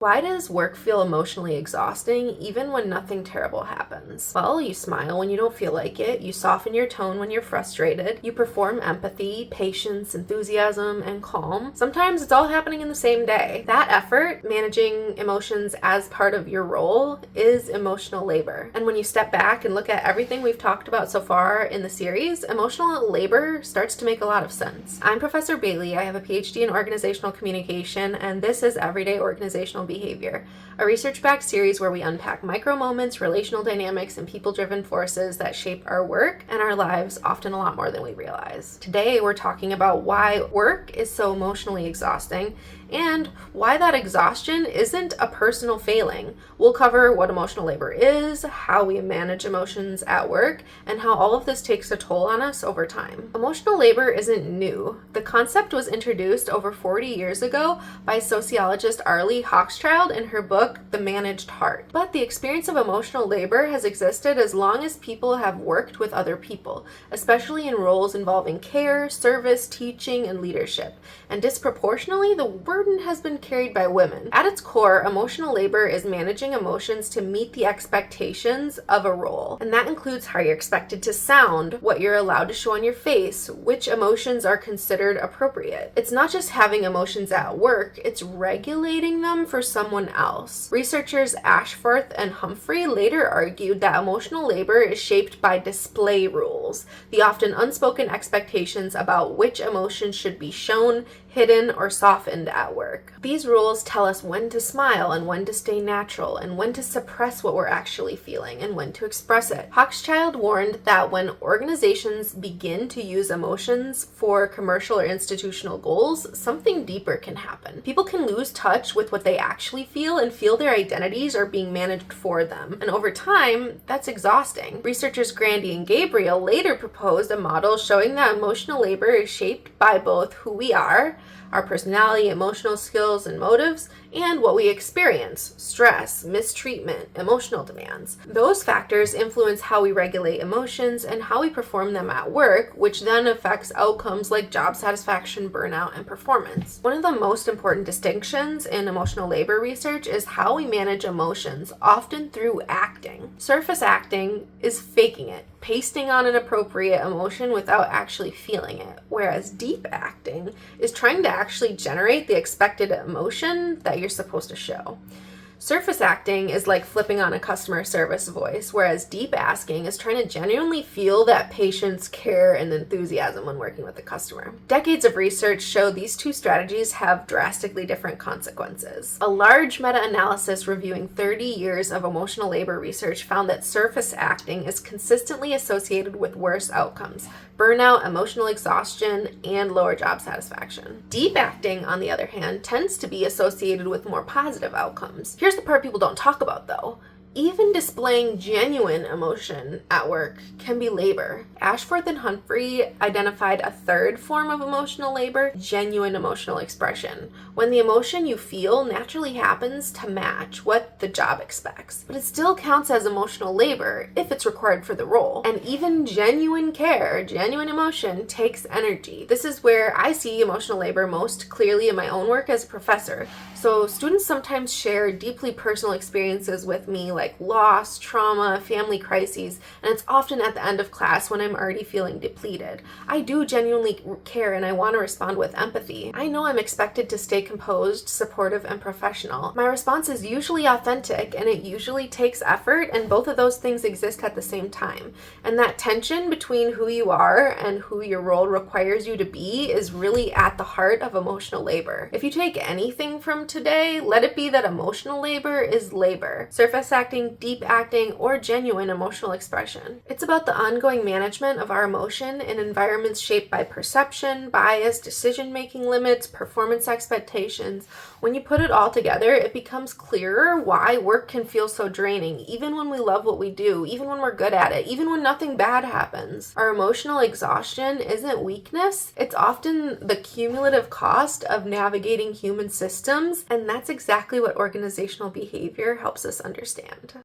Why does work feel emotionally exhausting even when nothing terrible happens? Well, you smile when you don't feel like it, you soften your tone when you're frustrated, you perform empathy, patience, enthusiasm, and calm. Sometimes it's all happening in the same day. That effort, managing emotions as part of your role, is emotional labor. And when you step back and look at everything we've talked about so far in the series, emotional labor starts to make a lot of sense. I'm Professor Bailey. I have a Ph.D. in organizational communication, and this is Everyday Organizational Behavior, a research-backed series where we unpack micro moments, relational dynamics, and people-driven forces that shape our work and our lives often a lot more than we realize. Today, we're talking about why work is so emotionally exhausting and why that exhaustion isn't a personal failing. We'll cover what emotional labor is, how we manage emotions at work, and how all of this takes a toll on us over time. Emotional labor isn't new. The concept was introduced over 40 years ago by sociologist Arlie Hochschild in her book, The Managed Heart. But the experience of emotional labor has existed as long as people have worked with other people, especially in roles involving care, service, teaching, and leadership. And disproportionately, the burden has been carried by women. At its core, emotional labor is managing emotions to meet the expectations of a role. And that includes how you're expected to sound, what you're allowed to show on your face, which emotions are considered appropriate. It's not just having emotions at work, it's regulating them for someone else. Researchers Ashforth and Humphrey later argued that emotional labor is shaped by display rules, the often unspoken expectations about which emotions should be shown, hidden, or softened at work. These rules tell us when to smile and when to stay natural and when to suppress what we're actually feeling and when to express it. Hochschild warned that when organizations begin to use emotions for commercial or institutional goals, something deeper can happen. People can lose touch with what they actually feel and feel their identities are being managed for them. And over time, that's exhausting. Researchers Grandy and Gabriel later proposed a model showing that emotional labor is shaped by both who we are, our personality, emotional skills, and motives, and what we experience: stress, mistreatment, emotional demands. Those factors influence how we regulate emotions and how we perform them at work, which then affects outcomes like job satisfaction, burnout, and performance. One of the most important distinctions in emotional labor research is how we manage emotions, often through acting. Surface acting is faking it, pasting on an appropriate emotion without actually feeling it, whereas deep acting is trying to actually generate the expected emotion that you're supposed to show. Surface acting is like flipping on a customer service voice, whereas deep asking is trying to genuinely feel that patience, care, and enthusiasm when working with the customer. Decades of research show these two strategies have drastically different consequences. A large meta-analysis reviewing 30 years of emotional labor research found that surface acting is consistently associated with worse outcomes: burnout, emotional exhaustion, and lower job satisfaction. Deep acting, on the other hand, tends to be associated with more positive outcomes. Here's the part people don't talk about, though. Even displaying genuine emotion at work can be labor. Ashforth and Humphrey identified a third form of emotional labor: genuine emotional expression, when the emotion you feel naturally happens to match what the job expects. But it still counts as emotional labor if it's required for the role. And even genuine care, genuine emotion, takes energy. This is where I see emotional labor most clearly in my own work as a professor. So students sometimes share deeply personal experiences with me, like loss, trauma, family crises, and it's often at the end of class when I'm already feeling depleted. I do genuinely care and I want to respond with empathy. I know I'm expected to stay composed, supportive, and professional. My response is usually authentic and it usually takes effort, and both of those things exist at the same time. And that tension between who you are and who your role requires you to be is really at the heart of emotional labor. If you take anything from today, let it be that emotional labor is labor. Surface acting, deep acting, or genuine emotional expression. It's about the ongoing management of our emotion in environments shaped by perception, bias, decision-making limits, performance expectations. When you put it all together, it becomes clearer why work can feel so draining, even when we love what we do, even when we're good at it, even when nothing bad happens. Our emotional exhaustion isn't weakness, it's often the cumulative cost of navigating human systems, and that's exactly what organizational behavior helps us understand.